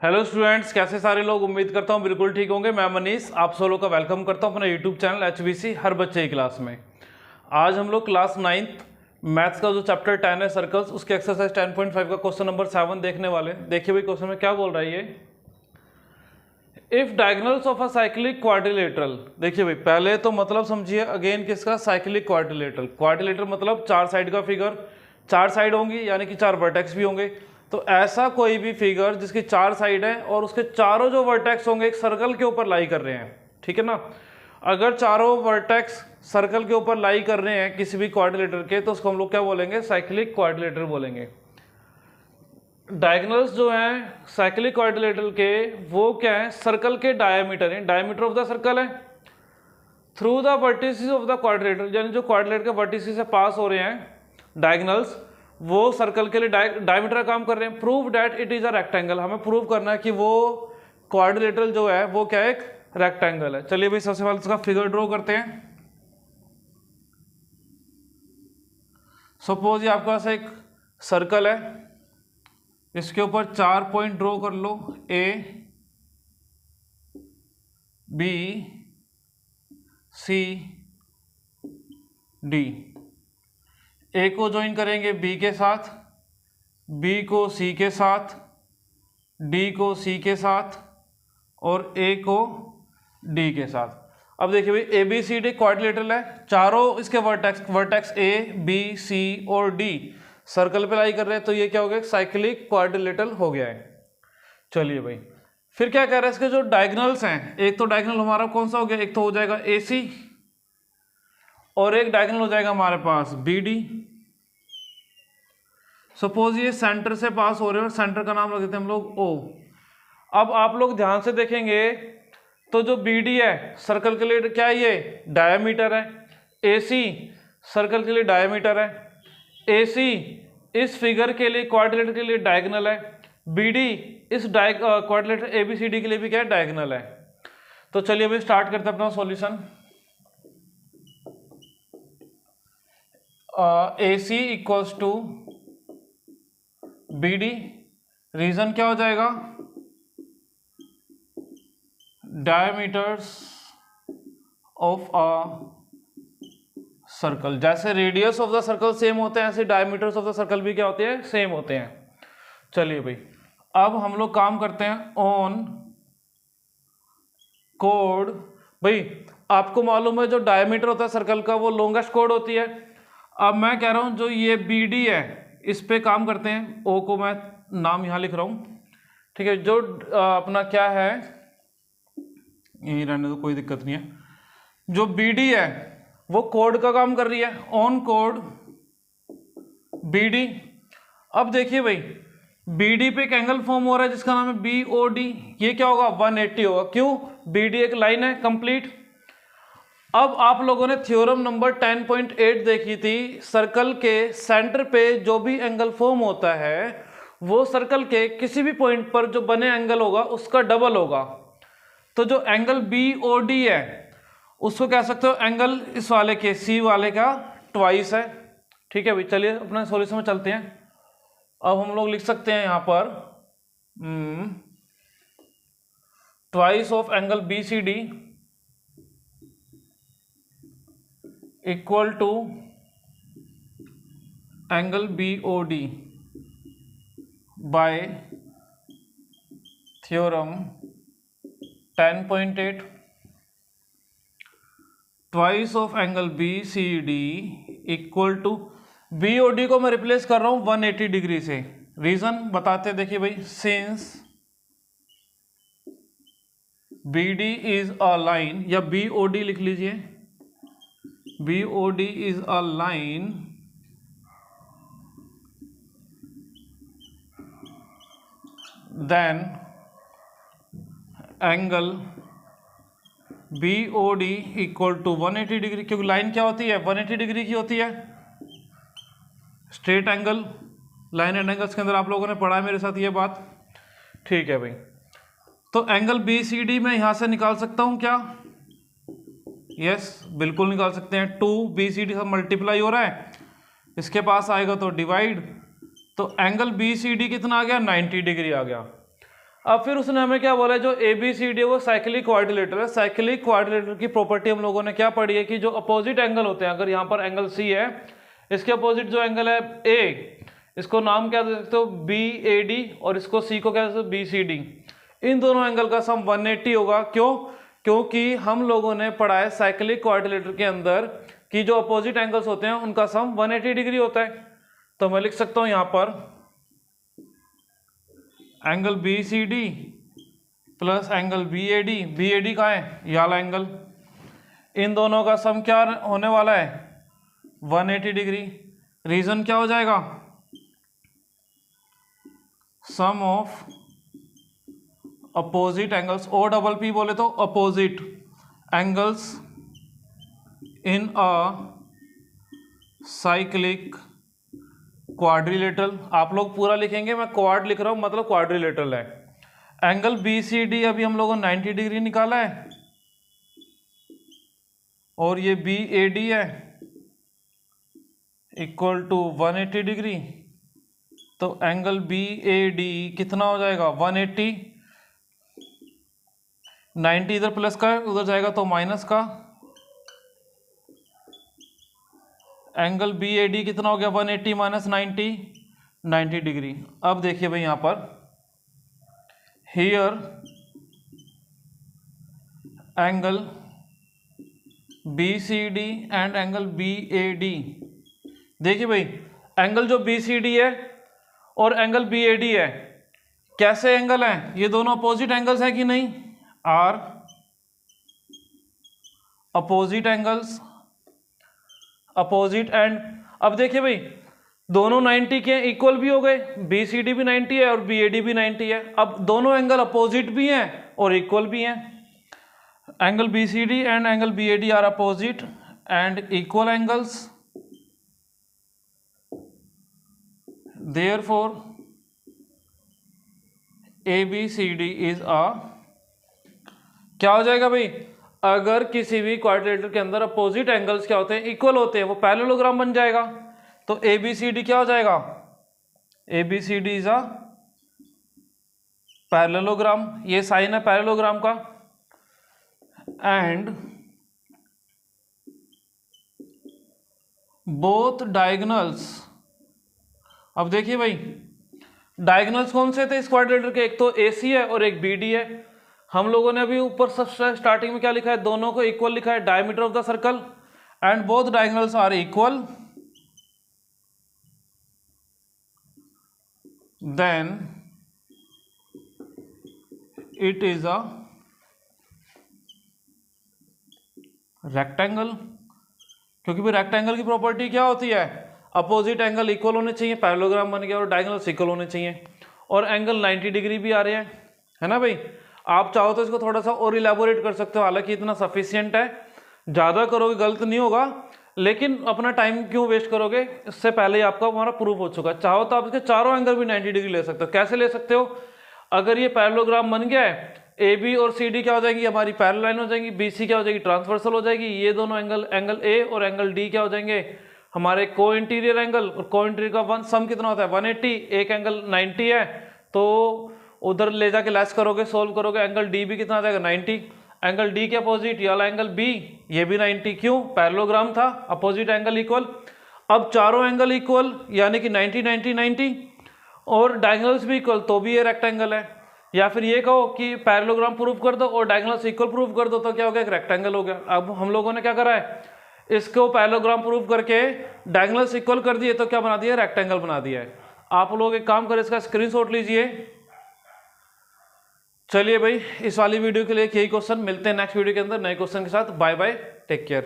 Hello students, कैसे सारे लोग। उम्मीद करता हूँ बिल्कुल ठीक होंगे। मैं मनीष आप सब लोग का वेलकम करता हूँ अपना यूट्यूब चैनल HBC हर बच्चे की क्लास में। आज हम लोग क्लास 9th मैथ्स का जो चैप्टर 10 है सर्कल्स, उसके एक्सरसाइज 10.5 का क्वेश्चन नंबर 7 देखने वाले हैं। देखिए भाई क्वेश्चन में क्या बोल रहा है ये। If diagonals of a cyclic quadrilateral. देखिए भाई पहले तो मतलब समझिए अगेन किसका, साइक्लिक क्वाड्रिलेटरल। क्वाड्रिलेटरल मतलब चार साइड का फिगर, चार साइड होंगी यानी कि चार वर्टेक्स भी होंगे। तो ऐसा कोई भी फिगर जिसकी चार साइड है और उसके चारों जो वर्टेक्स होंगे एक सर्कल के ऊपर लाई कर रहे हैं, ठीक है ना। अगर चारों वर्टेक्स सर्कल के ऊपर लाई कर रहे हैं किसी भी क्वाड्रिलेटरल के, तो उसको हम लोग क्या बोलेंगे, साइक्लिक क्वाड्रिलेटरल बोलेंगे। डायगोनल्स जो हैं साइक्लिक क्वाड्रिलेटरल के वो क्या है, सर्कल के डायमीटर है, डायमीटर ऑफ द सर्कल है through the vertices of the quadrilateral, यानी जो क्वाड्रिलेटरल के वर्टिसेस से पास हो रहे हैं डायगोनल्स, वो सर्कल के लिए डायमीटर का काम कर रहे हैं। Prove that it is a rectangle. हमें प्रूव करना है कि वो क्वाड्रिलेटरल जो है वो क्या है, एक रेक्टेंगल है। चलिए भाई सबसे पहले इसका फिगर ड्रॉ करते हैं। सपोज ये आपके पास एक सर्कल है, इसके ऊपर 4 पॉइंट ड्रॉ कर लो, A B C D। A को ज्वाइन करेंगे B के साथ, B को C के साथ, D को C के साथ और A को D के साथ। अब देखिए भाई ABCD क्वाड्रिलेटरल है, चारों इसके वर्टेक्स A B C और D सर्कल पे लाई कर रहे हैं, तो ये क्या हो गया, साइक्लिक क्वाड्रिलेटरल हो गया है। चलिए भाई फिर क्या कह रहा है, इसके जो डायगोनल्स हैं, एक तो डायगोनल हमारा कौन सा हो गया, एक तो हो जाएगा AC और एक डायगोनल हो जाएगा हमारे पास BD। सपोज ये सेंटर से पास हो रहे हैं और सेंटर का नाम रख देते हैं हम लोग O। अब आप लोग ध्यान से देखेंगे तो जो BD है सर्कल के लिए क्या है, ये डायमीटर है। AC सर्कल के लिए डायमीटर है। AC इस फिगर के लिए क्वाड्रिलेटरल के लिए डायगोनल है। BD इस क्वाड्रिलेटरल ABCD के लिए भी क्या है, डायगोनल है। तो चलिए अभी स्टार्ट करते हैं अपना solution. AC equals to BD, reason क्या हो जाएगा, डायमीटर्स ऑफ अ सर्कल। जैसे radius of the circle same होते हैं ऐसे डायमीटर्स ऑफ द सर्कल भी क्या होते हैं, सेम होते हैं। चलिए भाई अब हम लोग काम करते हैं ऑन कोड। भाई आपको मालूम है जो डायमीटर होता है सर्कल का वो लॉन्गेस्ट कोड होती है। अब मैं कह रहा हूं जो ये BD है इस पे काम करते हैं। O को मैं नाम यहां लिख रहा हूं, ठीक है। जो अपना क्या है, यही रहने दो कोई दिक्कत नहीं है। जो BD है वो कोड का काम कर रही है, ऑन कोड BD। अब देखिए भाई BD पे एक एंगल फॉर्म हो रहा है जिसका नाम है BOD। ये क्या होगा, 180 होगा। क्यों, BD एक लाइन है कंप्लीट। अब आप लोगों ने थ्योरम नंबर 10.8 देखी थी, सर्कल के सेंटर पे जो भी एंगल फॉर्म होता है वो सर्कल के किसी भी पॉइंट पर जो बने एंगल होगा उसका डबल होगा। तो जो एंगल BOD है उसको कह सकते हो एंगल इस वाले के C वाले का ट्वाइस है, ठीक है भाई। चलिए अपने सॉल्यूशन में चलते हैं। अब हम लोग लिख सकते हैं यहां पर twice of angle BCD equal to angle BOD by theorem 10.8। Twice of angle BCD equal to, BOD को मैं रिप्लेस कर रहा हूं 180 डिग्री से। रीजन बताते हैं, देखिए भाई since BD is a line, या BOD लिख लीजिए, BOD is a line then angle BOD equal to 180 degree. क्योंकि लाइन क्या होती है, 180 डिग्री की होती है। Straight angle, line and angles के अंदर आप लोगों ने पढ़ा है मेरे साथ ये बात, ठीक है भाई। तो एंगल BCD मैं यहां से निकाल सकता हूं क्या, यस बिल्कुल निकाल सकते हैं। 2BCD सब मल्टीप्लाई हो रहा है, इसके पास आएगा तो डिवाइड, तो एंगल BCD कितना आ गया, 90 डिग्री आ गया। अब फिर उसने हमें क्या बोला है, जो ABCD है वो साइक्लिक क्वाड्रिलेटरल है। साइक्लिक क्वाड्रिलेटरल की प्रॉपर्टी हम लोगों ने क्या पढ़ी है कि जो अपोजिट एंगल होते हैं, अगर यहाँ पर एंगल C है, इसके अपोजिट जो एंगल है A, इसको नाम क्या दे सकते हो BAD, और इसको C को क्या दे सकते हो BCD। इन दोनों एंगल का सम 180 होगा। क्यों? क्योंकि हम लोगों ने पढ़ा है साइक्लिक क्वाड्रिलेटरल के अंदर कि जो अपोजिट एंगल्स होते हैं उनका सम 180 डिग्री होता है। तो मैं लिख सकता हूं यहां पर angle BCD plus angle BAD। BAD कहाँ है? ये वाला एंगल। इन दोनों का सम क्या होने वाला है? 180 डिग्री। रीजन क्या हो जाएगा? सम ऑफ अपोजिट एंगल्स, OPP बोले तो opposite angles in a cyclic quadrilateral. आप लोग पूरा लिखेंगे, मैं क्वाड लिख रहा हूं, मतलब क्वाड्रिलेटरल है। एंगल BCD अभी हम लोगों ने 90 डिग्री निकाला है, और ये BAD है इक्वल टू 180 डिग्री। तो एंगल BAD कितना हो जाएगा? 180। 90 इधर प्लस का है, उधर जाएगा तो माइनस का। एंगल BAD कितना हो गया? 180 माइनस 90, 90 डिग्री। अब देखिए भाई यहां पर here angle BCD and angle BAD। देखिए भाई एंगल जो BCD है और एंगल BAD है, कैसे एंगल हैं? ये दोनों अपोजिट एंगल्स हैं कि नहीं? Are opposite angles, opposite. And अब देखिए भाई दोनों 90 के इक्वल भी हो गए, BCD भी 90 है और BAD भी 90 है। अब दोनों एंगल अपोजिट भी हैं और इक्वल भी हैं। Angle BCD and angle BAD are opposite and equal angles, therefore ABCD is a, क्या हो जाएगा भाई? अगर किसी भी क्वाड्रिलेटरल के अंदर अपोजिट एंगल्स क्या होते हैं? इक्वल होते हैं, वो पैरेललोग्राम बन जाएगा। तो ABCD क्या हो जाएगा? ABCD is a parallelogram. ये साइन है पैरेललोग्राम का। एंड बोथ डायगोनल्स, अब देखिए भाई डायगोनल्स कौन से थे इस क्वाड्रिलेटरल के? एक तो AC है और एक BD है। हम लोगों ने अभी ऊपर सबसे स्टार्टिंग में क्या लिखा है? दोनों को इक्वल लिखा है, diameter of the circle. And both diagonals are equal, then it is a rectangle. क्योंकि भी रेक्टेंगल की प्रॉपर्टी क्या होती है? अपोजिट एंगल इक्वल होने चाहिए, पैरेललोग्राम बन गया, और डायगोनल्स इक्वल होने चाहिए, और एंगल 90 डिग्री भी आ रहे हैं, है ना भाई। आप चाहो तो इसको थोड़ा सा और इलेबोरेट कर सकते हो, हालांकि इतना सफिशियंट है। ज़्यादा करोगे गलत नहीं होगा, लेकिन अपना टाइम क्यों वेस्ट करोगे? इससे पहले ही आपका हमारा प्रूफ हो चुका है। चाहो तो आप इसके चारों एंगल भी 90 डिग्री ले सकते हो। कैसे ले सकते हो? अगर ये पैरेललोग्राम बन गया है, AB और CD क्या हो जाएगी? हमारी पैरेलल लाइन हो जाएंगी। BC क्या हो जाएगी? ट्रांसवर्सल हो जाएगी। ये दोनों एंगल, एंगल A और एंगल D क्या हो जाएंगे? हमारे को इंटीरियर एंगल। और को इंटीरियर का वन सम कितना होता है? 180। एक एंगल 90 है, तो उधर ले जाके लेस करोगे, सोल्व करोगे, एंगल D भी कितना आ जाएगा? 90। एंगल D के अपोजिट ये वाला एंगल B, ये भी 90। क्यों? पैरेललोग्राम था, अपोजिट एंगल इक्वल। अब चारों एंगल इक्वल, यानी कि 90 90 90, और डायगोनल्स भी इक्वल, तो भी ये रेक्टेंगल है। या फिर ये कहो कि पैरेललोग्राम प्रूव कर दो और डायगोनल्स इक्वल प्रूव कर दो, तो क्या हो गया? एक रेक्टेंगल हो गया। अब हम लोगों ने क्या करा है? इसको पैरेललोग्राम प्रूव करके डायगोनल्स इक्वल कर दिए, तो क्या बना दिया? रेक्टेंगल बना दिया है। आप लोग एक काम करें, इसका स्क्रीनशॉट लीजिए। चलिए भाई, इस वाली वीडियो के लिए यही क्वेश्चन। मिलते हैं नेक्स्ट वीडियो के अंदर नए क्वेश्चन के साथ। Bye bye, take care.